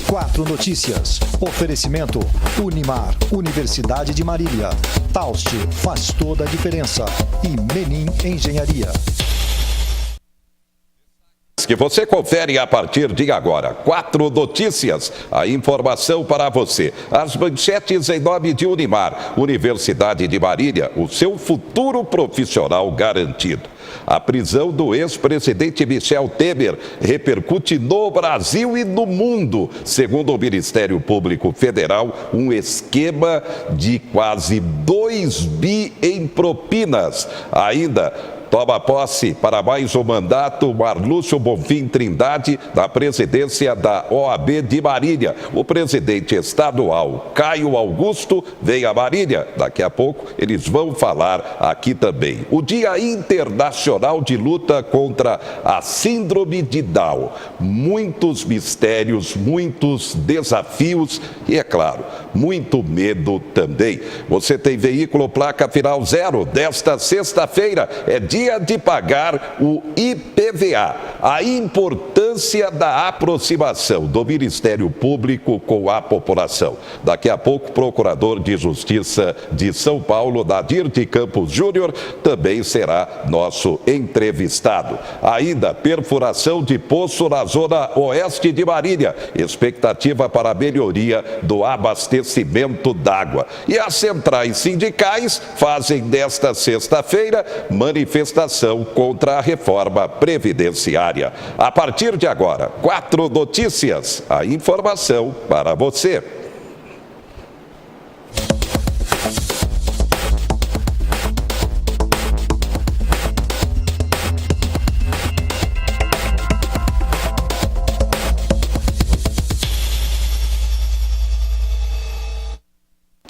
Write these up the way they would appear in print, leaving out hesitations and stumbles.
4 Notícias. Oferecimento Unimar, Universidade de Marília. Taust faz toda a diferença. E Menin Engenharia. Que você confere a partir de agora. 4 Notícias, a informação para você. As manchetes em nome de Unimar, Universidade de Marília, o seu futuro profissional garantido. A prisão do ex-presidente Michel Temer repercute no Brasil e no mundo. Segundo o Ministério Público Federal, um esquema de quase 2 bi em propinas. Ainda toma posse para mais um mandato Marlúcio Bonfim Trindade na presidência da OAB de Marília. O presidente estadual, Caio Augusto, vem a Marília. Daqui a pouco eles vão falar aqui também. O Dia Internacional de Luta contra a Síndrome de Down. Muitos mistérios, muitos desafios e, é claro, muito medo também. Você tem veículo placa final 0 desta sexta-feira. É dia de pagar o IPVA. A importância da aproximação do Ministério Público com a população. Daqui a pouco, o Procurador de Justiça de São Paulo, Nadir de Campos Júnior, também será nosso entrevistado. Ainda, perfuração de poço na zona oeste de Marília. Expectativa para a melhoria do abastecimento d'água. E as centrais sindicais fazem desta sexta-feira manifestação contra a reforma previdenciária. A partir de agora, 4 Notícias, a informação para você.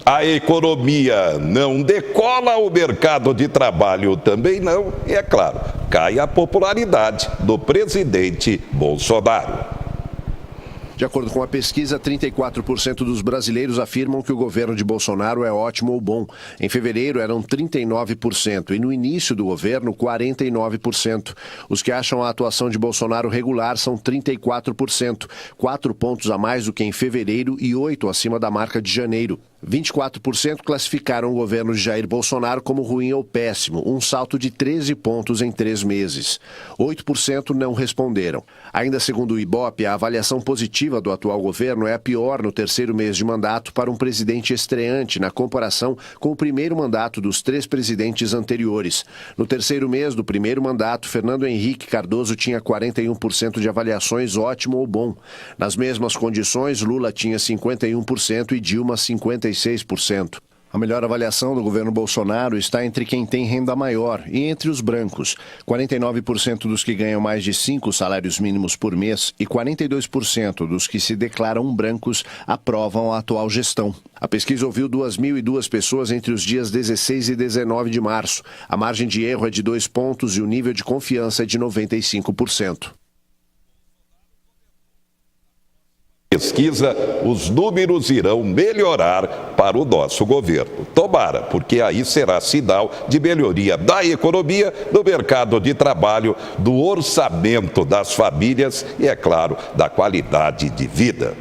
A economia não decola, o mercado de trabalho também não, e é claro, cai a popularidade do presidente Bolsonaro. De acordo com a pesquisa, 34% dos brasileiros afirmam que o governo de Bolsonaro é ótimo ou bom. Em fevereiro eram 39% e no início do governo, 49%. Os que acham a atuação de Bolsonaro regular são 34%, 4 pontos a mais do que em fevereiro e 8 acima da marca de janeiro. 24% classificaram o governo de Jair Bolsonaro como ruim ou péssimo, um salto de 13 pontos em 3 meses. 8% não responderam. Ainda segundo o Ibope, a avaliação positiva do atual governo é a pior no terceiro mês de mandato para um presidente estreante na comparação com o primeiro mandato dos 3 presidentes anteriores. No terceiro mês do primeiro mandato, Fernando Henrique Cardoso tinha 41% de avaliações ótimo ou bom. Nas mesmas condições, Lula tinha 51% e Dilma 56%. A melhor avaliação do governo Bolsonaro está entre quem tem renda maior e entre os brancos. 49% dos que ganham mais de 5 salários mínimos por mês e 42% dos que se declaram brancos aprovam a atual gestão. A pesquisa ouviu 2.002 pessoas entre os dias 16 e 19 de março. A margem de erro é de 2 pontos e o nível de confiança é de 95%. Pesquisa, os números irão melhorar para o nosso governo. Tomara, porque aí será sinal de melhoria da economia, do mercado de trabalho, do orçamento das famílias e, é claro, da qualidade de vida.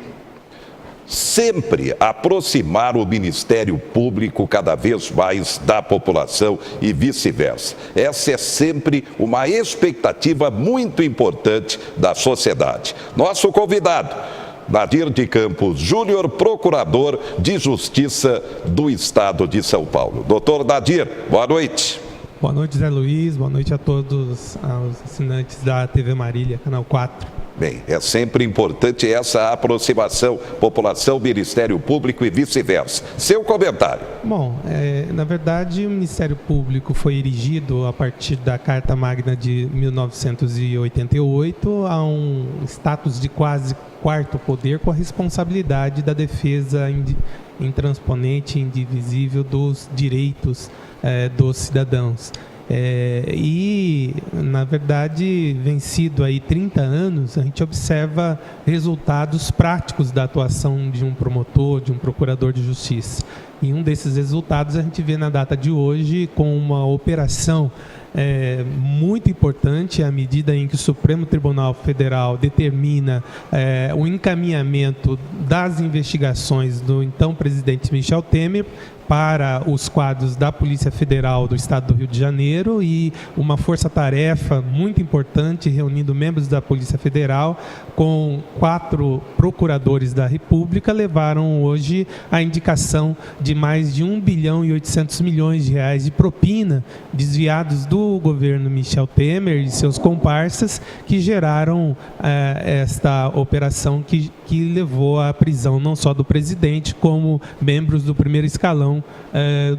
Sempre aproximar o Ministério Público cada vez mais da população e vice-versa. Essa é sempre uma expectativa muito importante da sociedade. Nosso convidado, Nadir de Campos Júnior, Procurador de Justiça do Estado de São Paulo. Doutor Nadir, boa noite. Boa noite, Zé Luiz. Boa noite a todos os assinantes da TV Marília, Canal 4. Bem, é sempre importante essa aproximação, população, Ministério Público e vice-versa. Seu comentário. Bom, na verdade, o Ministério Público foi erigido a partir da Carta Magna de 1988 a um status de quase quarto poder com a responsabilidade da defesa intransponente e indivisível dos direitos dos cidadãos. E, na verdade, vencido aí 30 anos, a gente observa resultados práticos da atuação de um promotor, de um procurador de justiça. E um desses resultados a gente vê na data de hoje com uma operação muito importante, à medida em que o Supremo Tribunal Federal determina o encaminhamento das investigações do então presidente Michel Temer para os quadros da Polícia Federal do Estado do Rio de Janeiro, e uma força-tarefa muito importante reunindo membros da Polícia Federal com 4 procuradores da República levaram hoje a indicação de mais de 1 bilhão e 800 milhões de reais de propina desviados do governo Michel Temer e seus comparsas, que geraram esta operação que levou à prisão não só do presidente, como membros do primeiro escalão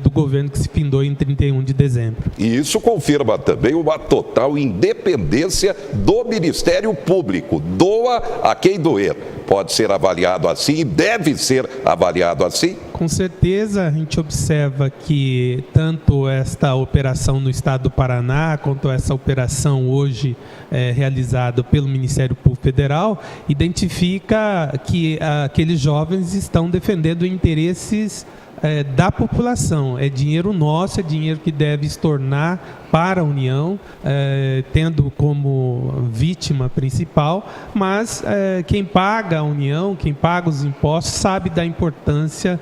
do governo que se findou em 31 de dezembro. E isso confirma também uma total independência do Ministério Público. Doa a quem doer. Pode ser avaliado assim e deve ser avaliado assim? Com certeza, a gente observa que tanto esta operação no estado do Paraná, quanto essa operação hoje realizada pelo Ministério Público Federal, identifica que aqueles jovens estão defendendo interesses da população. É dinheiro nosso, é dinheiro que deve estornar para a União, tendo como vítima principal, mas quem paga a União, quem paga os impostos, sabe da importância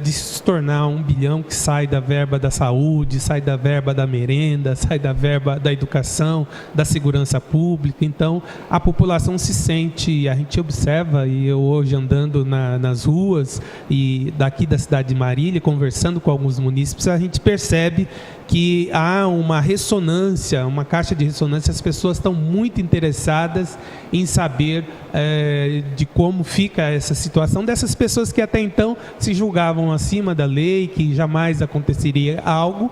de se tornar 1 bilhão que sai da verba da saúde, sai da verba da merenda, sai da verba da educação, da segurança pública. Então, a população se sente, a gente observa, e eu hoje andando nas ruas e daqui da cidade de Marília, conversando com alguns munícipes, a gente percebe que há uma ressonância, uma caixa de ressonância. As pessoas estão muito interessadas em saber de como fica essa situação dessas pessoas que até então se julgavam acima da lei, que jamais aconteceria algo,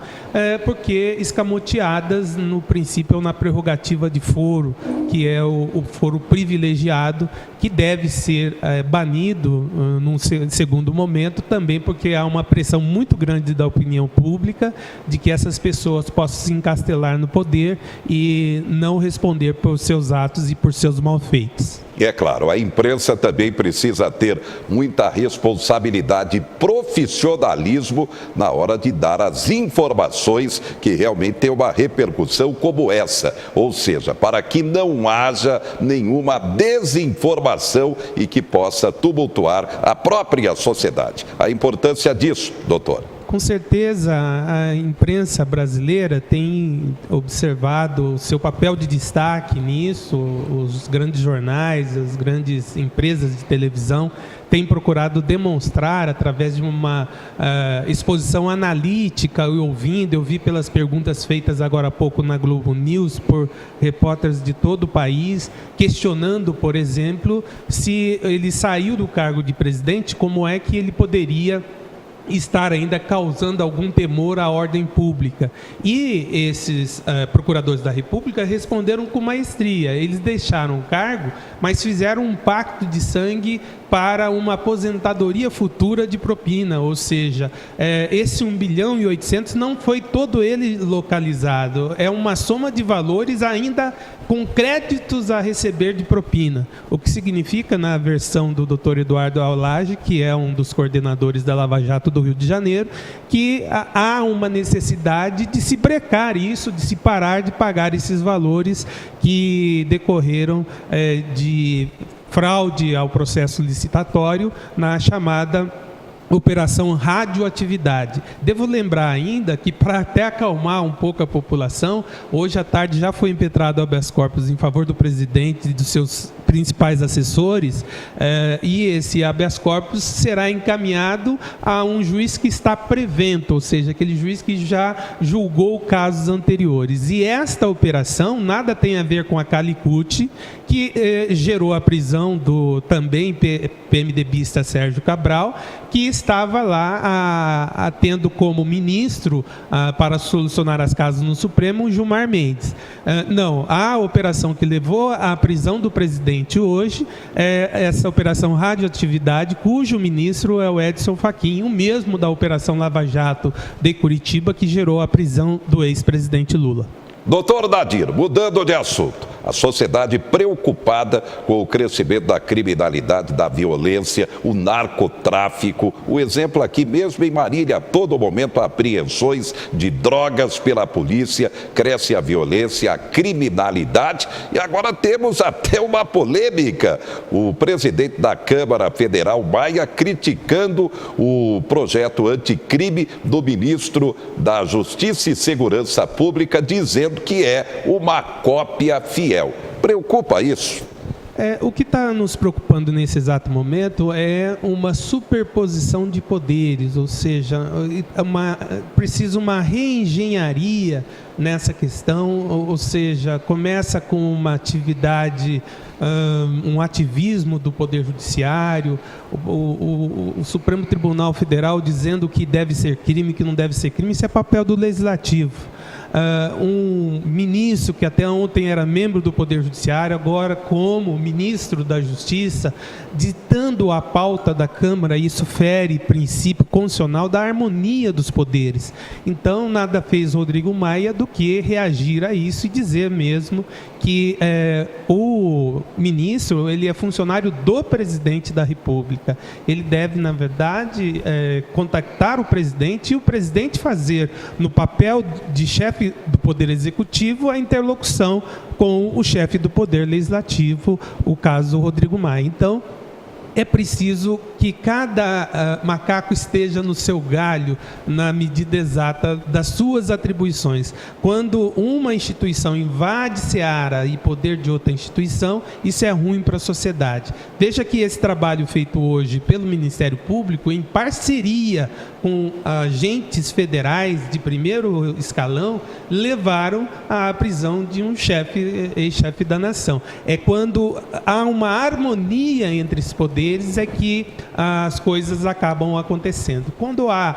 porque escamoteadas no princípio ou na prerrogativa de foro, que é o foro privilegiado, que deve ser banido num segundo momento, também porque há uma pressão muito grande da opinião pública de que essas pessoas possam se encastelar no poder e não responder por seus atos e por seus malfeitos. E é claro, a imprensa também precisa ter muita responsabilidade e profissionalismo na hora de dar as informações que realmente têm uma repercussão como essa. Ou seja, para que não haja nenhuma desinformação e que possa tumultuar a própria sociedade. A importância disso, doutor. Com certeza, a imprensa brasileira tem observado o seu papel de destaque nisso. Os grandes jornais, as grandes empresas de televisão têm procurado demonstrar, através de uma exposição analítica, eu vi pelas perguntas feitas agora há pouco na Globo News por repórteres de todo o país, questionando, por exemplo, se ele saiu do cargo de presidente, como é que ele poderia estar ainda causando algum temor à ordem pública. E esses procuradores da República responderam com maestria. Eles deixaram o cargo, mas fizeram um pacto de sangue para uma aposentadoria futura de propina, ou seja, esse 1 bilhão e 800 não foi todo ele localizado, é uma soma de valores ainda com créditos a receber de propina, o que significa, na versão do Dr. Eduardo Aulage, que é um dos coordenadores da Lava Jato do Rio de Janeiro, que há uma necessidade de se brecar isso, de se parar de pagar esses valores que decorreram de fraude ao processo licitatório na chamada Operação Radioatividade. Devo lembrar ainda que, para até acalmar um pouco a população, hoje à tarde já foi impetrado habeas corpus em favor do presidente e dos seus principais assessores, e esse habeas corpus será encaminhado a um juiz que está prevento, ou seja, aquele juiz que já julgou casos anteriores. E esta operação nada tem a ver com a Calicut, que gerou a prisão do também PMDBista Sérgio Cabral, que estava lá tendo como ministro para solucionar as causas no Supremo Gilmar Mendes. Não, a operação que levou à prisão do presidente hoje é essa operação Radioatividade, cujo ministro é o Edson Fachin, o mesmo da operação Lava Jato de Curitiba, que gerou a prisão do ex-presidente Lula. Doutor Nadir, mudando de assunto, a sociedade preocupada com o crescimento da criminalidade, da violência, o narcotráfico. O exemplo aqui mesmo em Marília, a todo momento apreensões de drogas pela polícia, cresce a violência, a criminalidade e agora temos até uma polêmica. O presidente da Câmara Federal, Maia, criticando o projeto anticrime do ministro da Justiça e Segurança Pública, dizendo que é uma cópia fiel. Preocupa isso? O que está nos preocupando nesse exato momento é uma superposição de poderes, ou seja, precisa uma reengenharia nessa questão, ou seja, começa com uma atividade, um ativismo do Poder Judiciário, o Supremo Tribunal Federal dizendo que deve ser crime, que não deve ser crime, isso é papel do Legislativo. Um ministro que até ontem era membro do Poder Judiciário, agora como ministro da Justiça, ditando a pauta da Câmara, isso fere princípio constitucional da harmonia dos poderes. Então, nada fez Rodrigo Maia do que reagir a isso e dizer mesmo que o ministro, ele é funcionário do presidente da República. Ele deve, na verdade, contactar o presidente e o presidente fazer, no papel de chefe do Poder Executivo, a interlocução com o chefe do Poder Legislativo, o caso Rodrigo Maia. Então, é preciso que cada macaco esteja no seu galho na medida exata das suas atribuições. Quando uma instituição invade seara e poder de outra instituição, isso é ruim para a sociedade. Veja que esse trabalho feito hoje pelo Ministério Público, em parceria com agentes federais de primeiro escalão, levaram à prisão de um ex-chefe da nação. É quando há uma harmonia entre esses poderes é que as coisas acabam acontecendo. Quando há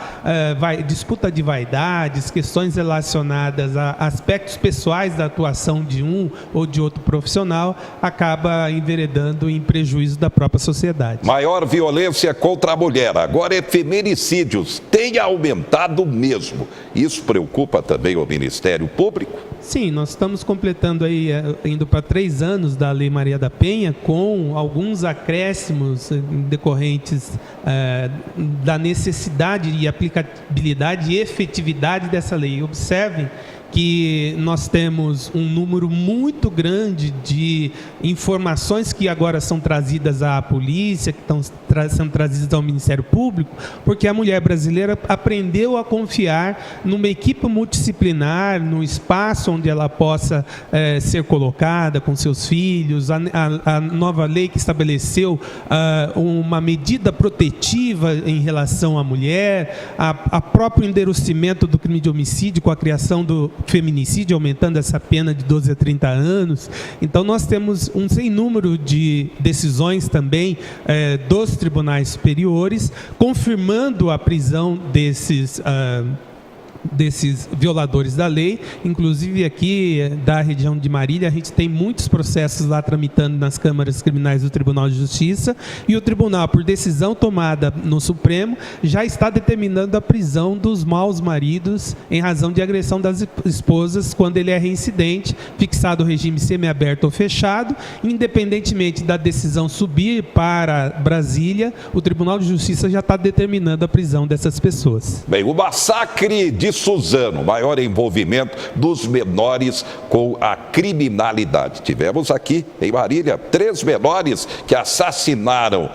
disputa de vaidades, questões relacionadas a aspectos pessoais da atuação de um ou de outro profissional, acaba enveredando em prejuízo da própria sociedade. Maior violência contra a mulher, agora é feminicídios, tem aumentado mesmo. Isso preocupa também o Ministério Público? Sim, nós estamos completando aí, indo para 3 anos da Lei Maria da Penha, com alguns acréscimos decorrentes da necessidade e aplicabilidade e efetividade dessa lei. Observem que nós temos um número muito grande de informações que agora são trazidas à polícia, que estão sendo trazidas ao Ministério Público, porque a mulher brasileira aprendeu a confiar numa equipe multidisciplinar, num espaço onde ela possa ser colocada com seus filhos. A nova lei que estabeleceu uma medida protetiva em relação à mulher, a próprio endurecimento do crime de homicídio com a criação do feminicídio, aumentando essa pena de 12 a 30 anos. Então, nós temos um sem número de decisões também dos tribunais superiores, confirmando a prisão desses violadores da lei. Inclusive aqui da região de Marília, a gente tem muitos processos lá tramitando nas câmaras criminais do Tribunal de Justiça, e o tribunal, por decisão tomada no Supremo, já está determinando a prisão dos maus maridos em razão de agressão das esposas quando ele é reincidente, fixado o regime semiaberto ou fechado. Independentemente da decisão subir para Brasília, o Tribunal de Justiça já está determinando a prisão dessas pessoas. Bem, o massacre de Suzano, maior envolvimento dos menores com a criminalidade. Tivemos aqui em Marília 3 menores que assassinaram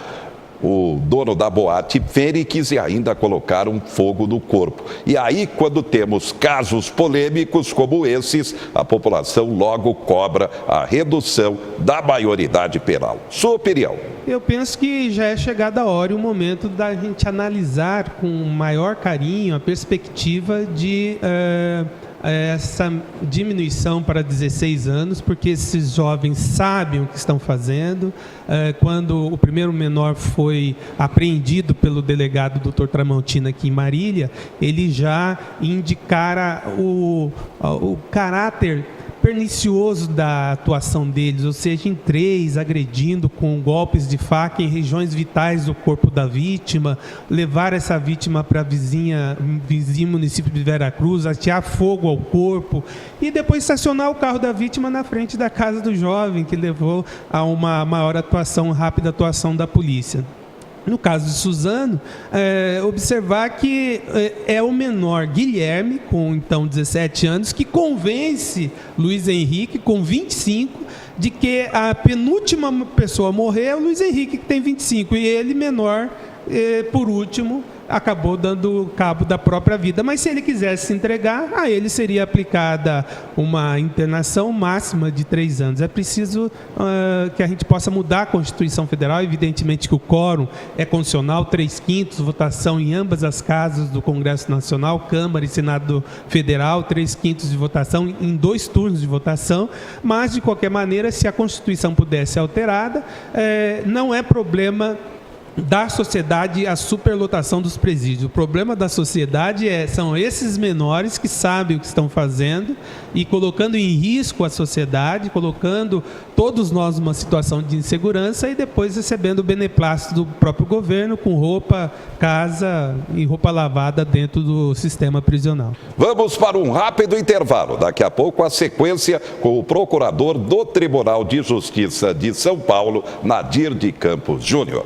o dono da boate Fênix e ainda colocaram fogo no corpo. E aí, quando temos casos polêmicos como esses, a população logo cobra a redução da maioridade penal. Sua opinião? Eu penso que já é chegada a hora e o momento da gente analisar com maior carinho a perspectiva de essa diminuição para 16 anos, porque esses jovens sabem o que estão fazendo. Quando o primeiro menor foi apreendido pelo delegado Dr. Tramontina aqui em Marília, ele já indicara o caráter pernicioso da atuação deles, ou seja, em 3, agredindo com golpes de faca em regiões vitais do corpo da vítima, levar essa vítima para vizinho município de Veracruz, atear fogo ao corpo e depois estacionar o carro da vítima na frente da casa do jovem, que levou a uma maior rápida atuação da polícia. No caso de Suzano, observar que é o menor Guilherme, com então 17 anos, que convence Luiz Henrique, com 25, de que a penúltima pessoa a morrer é o Luiz Henrique, que tem 25, e ele, menor, por último, acabou dando cabo da própria vida. Mas se ele quisesse se entregar, a ele seria aplicada uma internação máxima de 3 anos. É preciso que a gente possa mudar a Constituição Federal. Evidentemente que o quórum é condicional, 3/5, votação em ambas as casas do Congresso Nacional, Câmara e Senado Federal, 3/5 de votação em 2 turnos de votação, mas, de qualquer maneira, se a Constituição pudesse ser alterada, não é problema da sociedade a superlotação dos presídios. O problema da sociedade são esses menores que sabem o que estão fazendo e colocando em risco a sociedade, colocando todos nós numa situação de insegurança e depois recebendo o beneplácito do próprio governo com roupa, casa e roupa lavada dentro do sistema prisional. Vamos para um rápido intervalo. Daqui a pouco a sequência com o procurador do Tribunal de Justiça de São Paulo, Nadir de Campos Júnior.